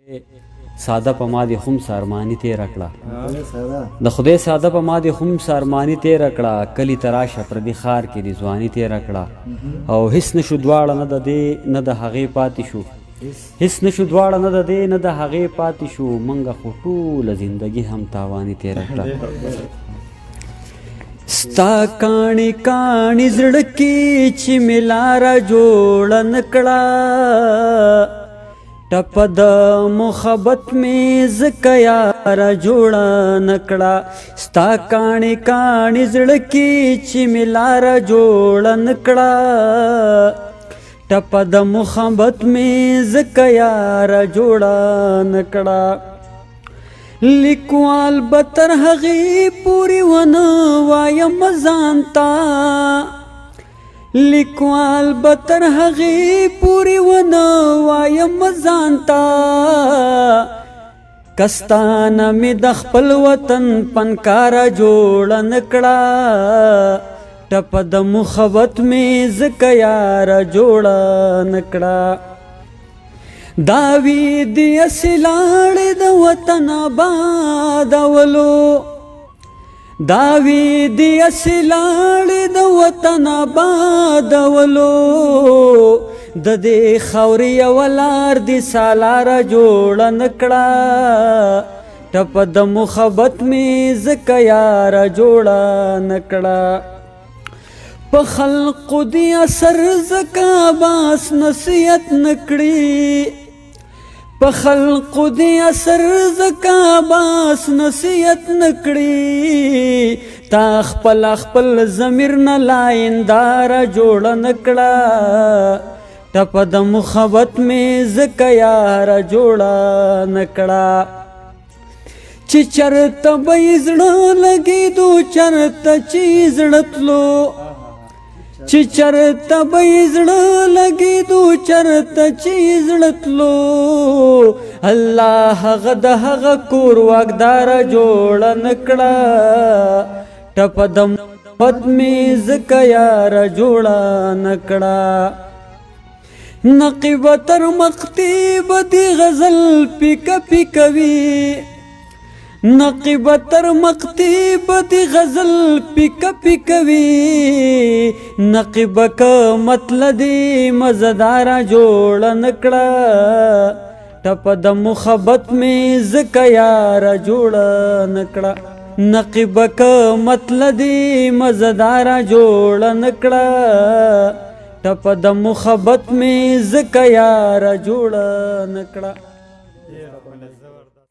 ساده په ما دې هم سارماني تېره کړه د خدای ساده په ما دې هم سارماني تېره کړه کلي ته راشه پردي ښار کې دې ځواني تېره کړه او هېڅ نه شو دواړه نه د دې نه د هغې پاتې شو هېڅ نه شو دواړه نه د دې نه د هغې پاتې شو منګه خو ټوله زندګي هم تاواني تېره کړه ستا کاڼي کاڼي زړه کې چې مې لاره جوړه نه کړه ټپ د محبت مې ځکه یاره جوړه نه کړه ستا کاڼي کاڼي زړه کې چې مې لاره جوړه نه کړه ټپ د محبت مې ځکه یاره جوړه نه کړه لیکوال به تر هغې پورې ونه وایم ځان ته لیکوال به تر هغې پورې ونه وایم ځان ته که ستا نه مې د خپل وطن پنکاره جوړه نه کړه ټپ د محبت مې ځکه یاره جوړه نه کړه داوی دی اسلاړې د وطن آبادولو داوی دی اسلاړې د وطن آبادولو د دې خاورې یوه لار دې سالاره جوړه نه کړه ټپ د محبت مې ځکه یاره جوړه نه کړه په خلقو دې اثر ځکه باس نصیحت نه کړي په خلقو دې اثر ځکه باس نصیحت نه کړي تا خپل ضمیر نه لانداره جوړه نه کړه ټپ د محبت مې ځکه یاره جوړه نه کړه چې چرته به یې زړه لګېدو چرته چې زړه تلو چې چرته به یې زړه لګېدو چرته چې زړه تلو الله هغه د هغه کور واګداره جوړه نه کړه ټپ د محبت مې ځکه یاره جوړه نه کړه نقیبه تر مقطع به دې غزل پیکه پیکوي نقیبه تر مقطع به دې غزل پیکه پیکوي نقیبه که مطلع دې مزداره جوړه نه کړه ټپ د محبت مې ځکه یاره جوړه نه کړه نقیبه که مطلع دې مزداره جوړه نه کړه ټپ د محبت مې ځکه یاره جوړه نه کړه